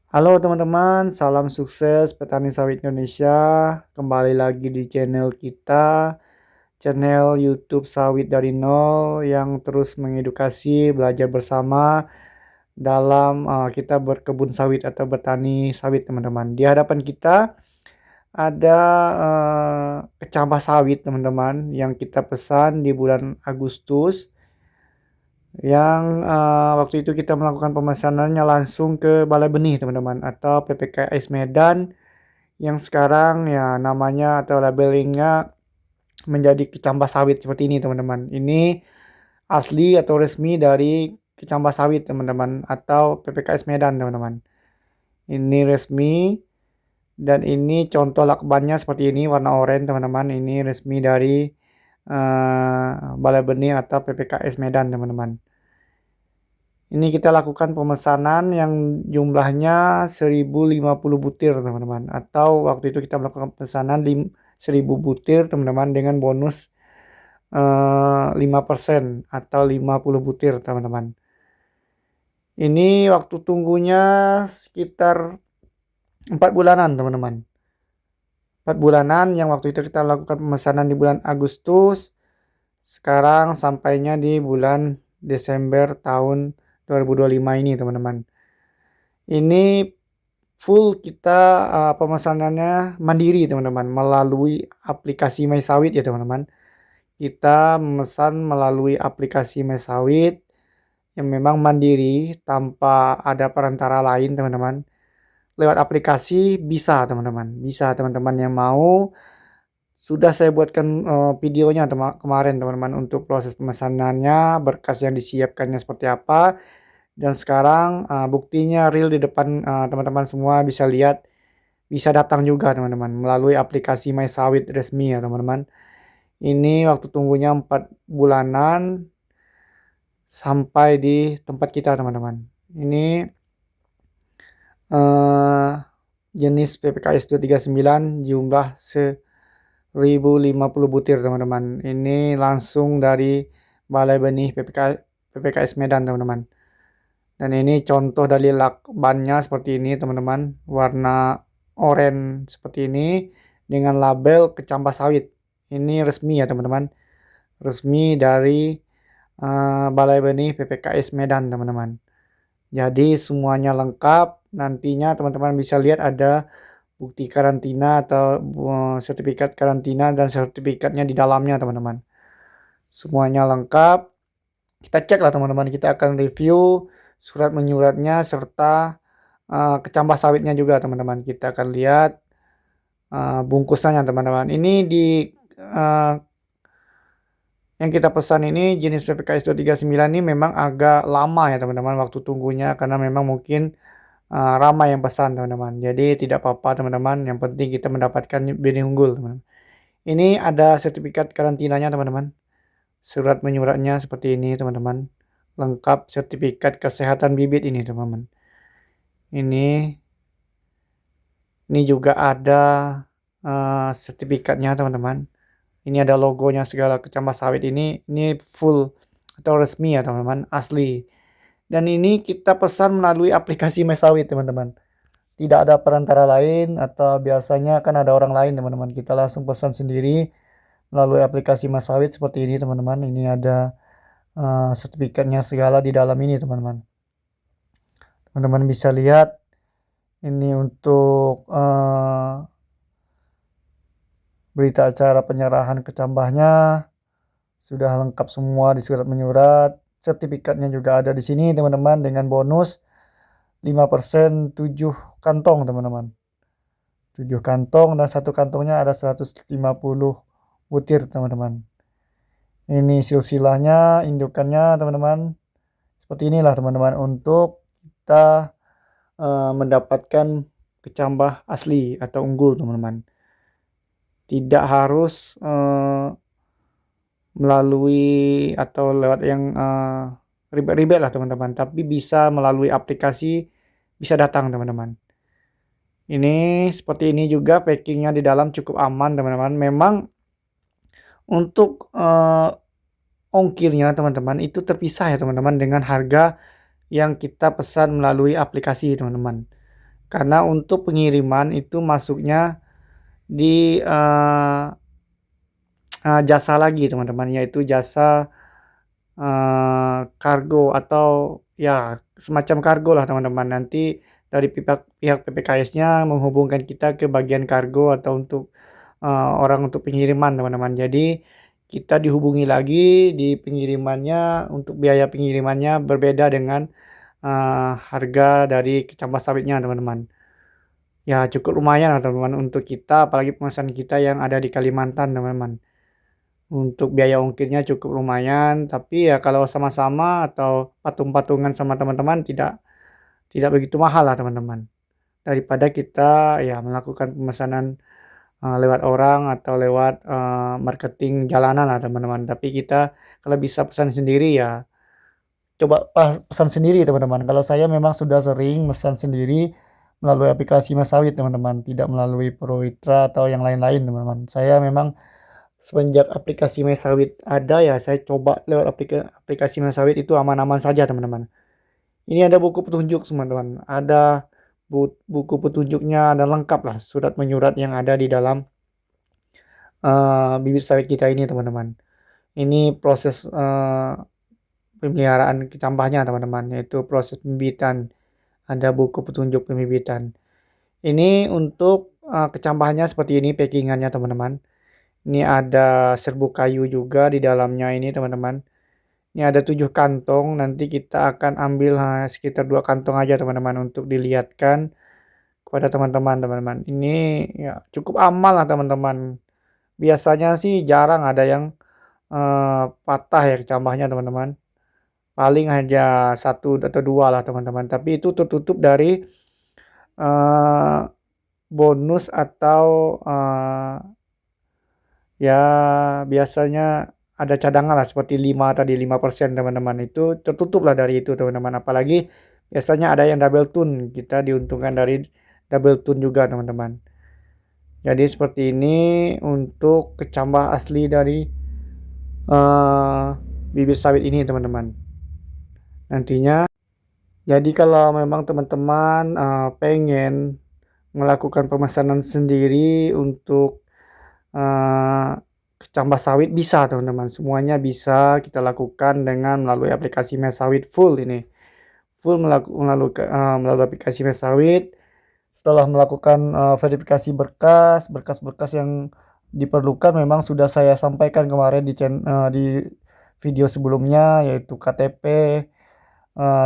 Halo teman-teman, salam sukses petani sawit Indonesia. Kembali lagi di channel kita, channel YouTube Sawit dari Nol yang terus mengedukasi, belajar bersama dalam kita berkebun sawit atau bertani sawit teman-teman. Di hadapan kita ada kecambah sawit teman-teman yang kita pesan di bulan Agustus yang waktu itu kita melakukan pemesanannya langsung ke Balai Benih teman-teman atau PPKS Medan yang sekarang ya namanya atau labelingnya menjadi kecambah sawit seperti ini teman-teman. Ini asli atau resmi dari kecambah sawit teman-teman atau PPKS Medan teman-teman. Ini resmi dan ini contoh lakbannya seperti ini warna oranye teman-teman. Ini resmi dari Balai Benih atau PPKS Medan teman-teman. Ini kita lakukan pemesanan yang jumlahnya 1050 butir teman-teman. Atau waktu itu kita melakukan pemesanan 1000 butir teman-teman dengan bonus 5% atau 50 butir teman-teman. Ini waktu tunggunya sekitar 4 bulanan teman-teman. 4 bulanan yang waktu itu kita lakukan pemesanan di bulan Agustus. Sekarang sampainya di bulan Desember tahun 2025 ini teman-teman. Ini full kita pemesanannya mandiri teman-teman melalui aplikasi MySawit ya teman-teman. Kita memesan melalui aplikasi MySawit yang memang mandiri tanpa ada perantara lain teman-teman. Lewat aplikasi bisa teman-teman, bisa teman-teman yang mau. Sudah saya buatkan videonya kemarin teman-teman untuk proses pemesanannya, berkas yang disiapkannya seperti apa. Dan sekarang buktinya real di depan teman-teman semua bisa lihat, bisa datang juga teman-teman melalui aplikasi MySawit resmi ya teman-teman. Ini waktu tunggunya 4 bulanan sampai di tempat kita teman-teman. Ini jenis PPKS 239 jumlah 1050 butir teman-teman. Ini langsung dari Balai Benih PPKS Medan teman-teman. Dan ini contoh dari lakbannya seperti ini teman-teman, warna oranye seperti ini dengan label kecambah sawit. Ini resmi ya teman-teman, resmi dari Balai Benih PPKS Medan teman-teman. Jadi semuanya lengkap. Nantinya teman-teman bisa lihat ada bukti karantina atau sertifikat karantina dan sertifikatnya di dalamnya teman-teman. Semuanya lengkap. Kita cek lah teman-teman, kita akan review surat menyuratnya serta kecambah sawitnya juga teman-teman. Kita akan lihat bungkusannya teman-teman. Ini di yang kita pesan ini jenis PPKS 239 ini memang agak lama ya teman-teman waktu tunggunya karena memang mungkin ramai yang pesan teman-teman. Jadi tidak apa-apa teman-teman, yang penting kita mendapatkan benih unggul teman-teman. Ini ada sertifikat karantinanya teman-teman. Surat menyuratnya seperti ini teman-teman. Lengkap sertifikat kesehatan bibit ini teman-teman. Ini juga ada sertifikatnya teman-teman. Ini ada logonya segala kecambah sawit ini full atau resmi ya teman-teman, asli. Dan ini kita pesan melalui aplikasi MySawit teman-teman. Tidak ada perantara lain atau biasanya kan ada orang lain teman-teman. Kita langsung pesan sendiri melalui aplikasi MySawit seperti ini teman-teman. Ini ada sertifikatnya segala di dalam ini teman-teman. Teman-teman bisa lihat ini untuk berita acara penyerahan kecambahnya sudah lengkap semua di surat menyurat. Sertifikatnya juga ada di sini teman-teman dengan bonus 5% 7 kantong teman-teman. 7 kantong dan satu kantongnya ada 150 butir teman-teman. Ini silsilahnya, indukannya teman-teman. Seperti inilah teman-teman untuk kita mendapatkan kecambah asli atau unggul teman-teman. Tidak harus melalui atau lewat yang ribet-ribet lah teman-teman, tapi bisa melalui aplikasi bisa datang teman-teman. Ini seperti ini juga packingnya di dalam cukup aman teman-teman. Memang untuk ongkirnya teman-teman itu terpisah ya teman-teman dengan harga yang kita pesan melalui aplikasi teman-teman. Karena untuk pengiriman itu masuknya di, jasa lagi teman-teman, yaitu jasa, kargo atau ya semacam kargo lah teman-teman. Nanti dari pihak pihak PPKS-nya menghubungkan kita ke bagian kargo atau untuk, orang untuk pengiriman teman-teman. Jadi kita dihubungi lagi di pengirimannya, untuk biaya pengirimannya berbeda dengan, harga dari kecambah sawitnya teman-teman. Ya cukup lumayan lah teman-teman untuk kita, apalagi pemesan kita yang ada di Kalimantan teman-teman. Untuk biaya ongkirnya cukup lumayan, tapi ya kalau sama-sama atau patung-patungan sama teman-teman tidak begitu mahal lah teman-teman. Daripada kita ya melakukan pemesanan, lewat orang atau lewat, marketing jalanan lah teman-teman. Tapi kita kalau bisa pesan sendiri ya coba pesan sendiri teman-teman. Kalau saya memang sudah sering pesan sendiri melalui aplikasi Mas Sawit teman-teman, tidak melalui Purwitra atau yang lain-lain teman-teman. Saya memang semenjak aplikasi My Sawit ada ya, saya coba lewat aplikasi My Sawit itu aman-aman saja teman-teman. Ini ada buku petunjuk teman-teman, ada buku petunjuknya, ada lengkap lah surat menyurat yang ada di dalam, bibit sawit kita ini teman-teman. Ini proses, pemeliharaan kecambahnya teman-teman, yaitu proses pembibitan, ada buku petunjuk pembibitan. Ini untuk, kecambahnya seperti ini packingannya teman-teman. Ini ada serbuk kayu juga di dalamnya ini teman-teman. Ini ada 7 kantong, nanti kita akan ambil, sekitar 2 kantong aja teman-teman untuk dilihatkan kepada teman-teman. Ini ya cukup aman lah teman-teman. Biasanya sih jarang ada yang, patah ya kecambahnya teman-teman. Paling hanya satu atau 2 lah teman-teman, tapi itu tertutup dari, eee, bonus atau, ya biasanya ada cadangan lah seperti 5 tadi, 5% teman-teman, itu tertutup lah dari itu teman-teman. Apalagi biasanya ada yang double tune, kita diuntungkan dari double tune juga teman-teman. Jadi seperti ini untuk kecambah asli dari, eee, bibit sawit ini teman-teman. Nantinya jadi kalau memang teman-teman, pengen melakukan pemesanan sendiri untuk, eee, kecambah sawit bisa teman-teman, semuanya bisa kita lakukan dengan melalui aplikasi My Sawit full ini. Full melalui aplikasi My Sawit, setelah melakukan, verifikasi berkas-berkas yang diperlukan memang sudah saya sampaikan kemarin di video sebelumnya, yaitu KTP,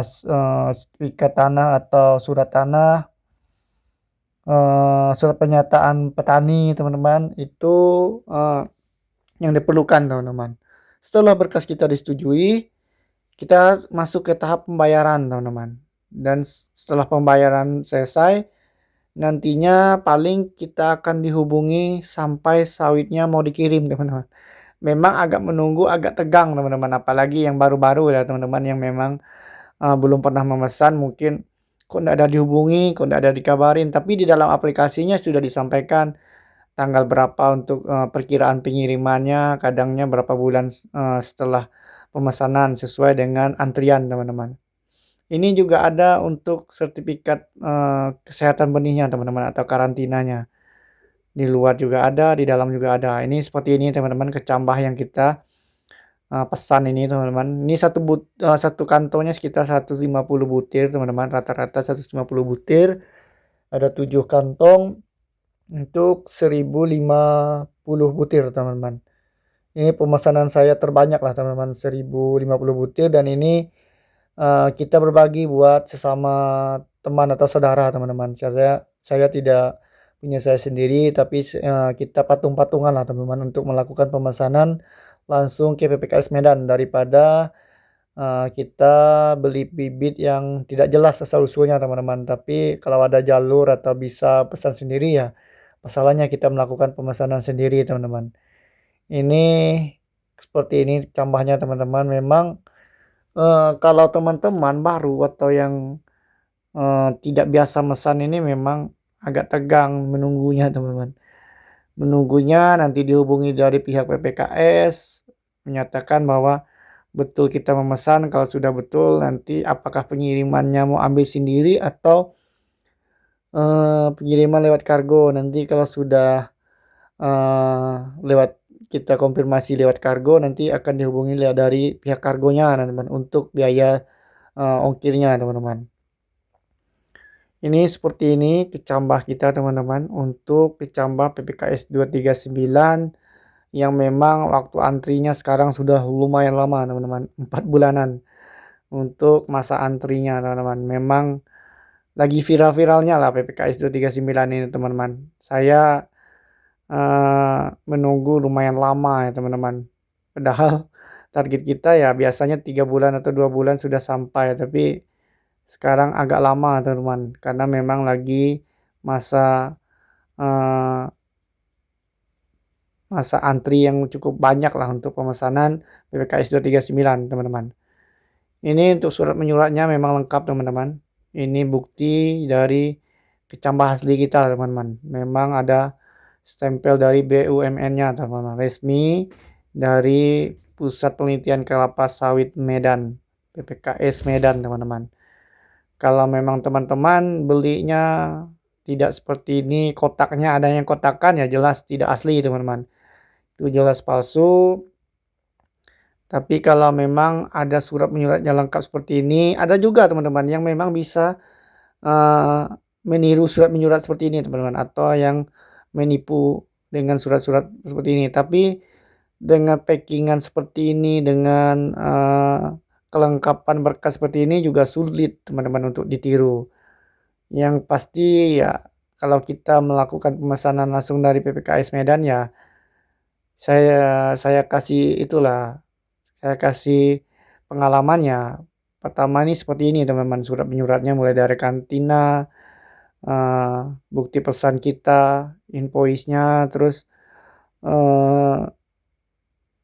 sertifikat tanah atau surat tanah, surat pernyataan petani teman-teman, itu, yang diperlukan teman-teman. Setelah berkas kita disetujui, kita masuk ke tahap pembayaran teman-teman. Dan setelah pembayaran selesai, nantinya paling kita akan dihubungi sampai sawitnya mau dikirim teman-teman. Memang agak menunggu, agak tegang teman-teman, apalagi yang baru-baru ya teman-teman, yang memang, belum pernah memesan mungkin, kok nggak ada dihubungi, kok nggak ada dikabarin, tapi di dalam aplikasinya sudah disampaikan tanggal berapa untuk, perkiraan pengirimannya, kadangnya berapa bulan setelah pemesanan sesuai dengan antrian teman-teman. Ini juga ada untuk sertifikat, kesehatan benihnya teman-teman atau karantinanya. Di luar juga ada, di dalam juga ada. Ini seperti ini teman-teman kecambah yang kita, pesan ini teman-teman. Ini satu kantongnya sekitar 150 butir teman-teman, rata-rata 150 butir. Ada 7 kantong untuk 1.050 butir teman-teman. Ini pemesanan saya terbanyak lah teman-teman, 1.050 butir, dan ini, kita berbagi buat sesama teman atau saudara teman-teman. Saya tidak punya saya sendiri, tapi kita patung-patungan lah teman-teman untuk melakukan pemesanan langsung ke PPKS Medan, daripada, kita beli bibit yang tidak jelas asal-usulnya teman-teman. Tapi kalau ada jalur atau bisa pesan sendiri ya, masalahnya kita melakukan pemesanan sendiri teman-teman. Ini seperti ini tambahnya teman-teman. Memang, kalau teman-teman baru atau yang, tidak biasa mesan ini memang agak tegang menunggunya teman-teman. Menunggunya nanti dihubungi dari pihak PPKS, menyatakan bahwa betul kita memesan, kalau sudah betul nanti apakah pengirimannya mau ambil sendiri atau, pengiriman lewat kargo. Nanti kalau sudah eh, lewat kita konfirmasi lewat kargo, nanti akan dihubungi dari pihak kargonya teman-teman untuk biaya ongkirnya teman-teman. Ini seperti ini kecambah kita teman-teman, untuk kecambah PPKS 239 yang memang waktu antrinya sekarang sudah lumayan lama teman-teman, 4 bulanan untuk masa antrinya teman-teman. Memang lagi viral-viralnya lah PPKS 239 ini teman-teman. Saya menunggu lumayan lama ya teman-teman. Padahal target kita ya biasanya 3 bulan atau 2 bulan sudah sampai, tapi sekarang agak lama teman-teman, karena memang lagi masa eh, masa antri yang cukup banyak lah untuk pemesanan PPKS 239 teman-teman. Ini untuk surat menyuratnya memang lengkap teman-teman. Ini bukti dari kecambah asli kita teman-teman. Memang ada stempel dari BUMN-nya teman-teman, resmi dari Pusat Penelitian Kelapa Sawit Medan, PPKS Medan teman-teman. Kalau memang teman-teman belinya tidak seperti ini, kotaknya ada yang kotakan, ya jelas tidak asli teman-teman, itu jelas palsu. Tapi kalau memang ada surat menyuratnya lengkap seperti ini, ada juga teman-teman yang memang bisa uh, meniru surat menyurat seperti ini teman-teman, atau yang menipu dengan surat-surat seperti ini. Tapi dengan packingan seperti ini, dengan kelengkapan berkas seperti ini juga sulit teman-teman untuk ditiru. Yang pasti ya, kalau kita melakukan pemesanan langsung dari PPKS Medan ya, saya kasih itulah, saya kasih pengalamannya. Pertama ini seperti ini teman-teman, surat menyuratnya mulai dari kantina, eh, bukti pesan kita, invoice-nya, terus eh,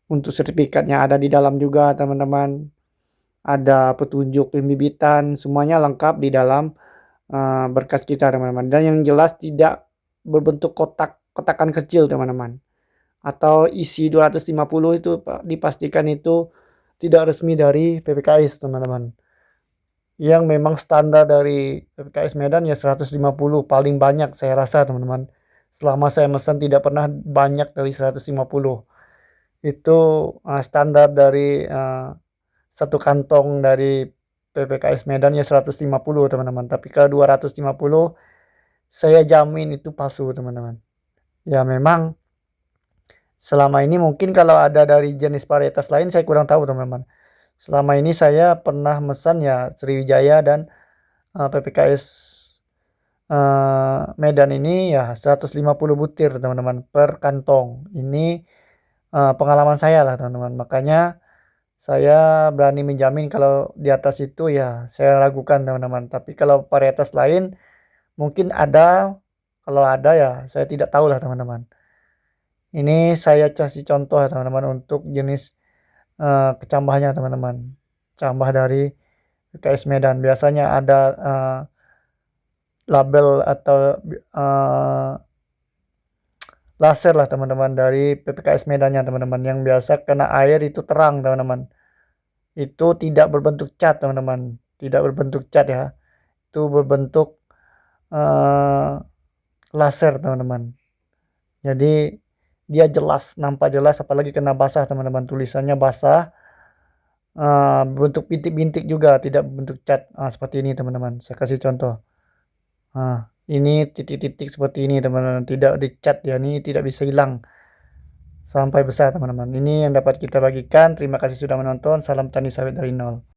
untuk sertifikatnya ada di dalam juga teman-teman. Ada petunjuk pembibitan, semuanya lengkap di dalam berkas kita teman-teman. Dan yang jelas tidak berbentuk kotakan kecil teman-teman. Atau isi 250 itu dipastikan itu tidak resmi dari PPKS teman-teman. Yang memang standar dari PPKS Medan ya 150 paling banyak saya rasa teman-teman. Selama saya pesan tidak pernah banyak dari 150. Itu standar dari satu kantong dari PPKS Medan ya 150 teman-teman. Tapi kalau 250 saya jamin itu palsu teman-teman. Ya memang selama ini mungkin kalau ada dari jenis varietas lain saya kurang tahu teman-teman. Selama ini saya pernah mesan ya Sriwijaya dan PPKS Medan ini ya 150 butir teman-teman per kantong. Ini pengalaman saya lah teman-teman. Makanya saya berani menjamin kalau di atas itu ya saya ragukan teman-teman. Tapi kalau varietas lain mungkin ada, kalau ada ya saya tidak tahu lah teman-teman. Ini saya kasih contoh ya teman-teman untuk jenis kecambahnya teman-teman. Cambah dari PKS Medan biasanya ada label atau laser lah teman-teman dari PPKS Medannya teman-teman, yang biasa kena air itu terang teman-teman. Itu tidak berbentuk cat teman-teman, tidak berbentuk cat ya, itu berbentuk laser teman-teman. Jadi dia jelas, nampak jelas, apalagi kena basah teman-teman, tulisannya basah, bentuk bintik-bintik juga, tidak bentuk cat. Seperti ini teman-teman, saya kasih contoh. Ini titik-titik seperti ini teman-teman, tidak dicat ya, ini tidak bisa hilang sampai besar teman-teman. Ini yang dapat kita bagikan. Terima kasih sudah menonton. Salam tani sawit dari nol.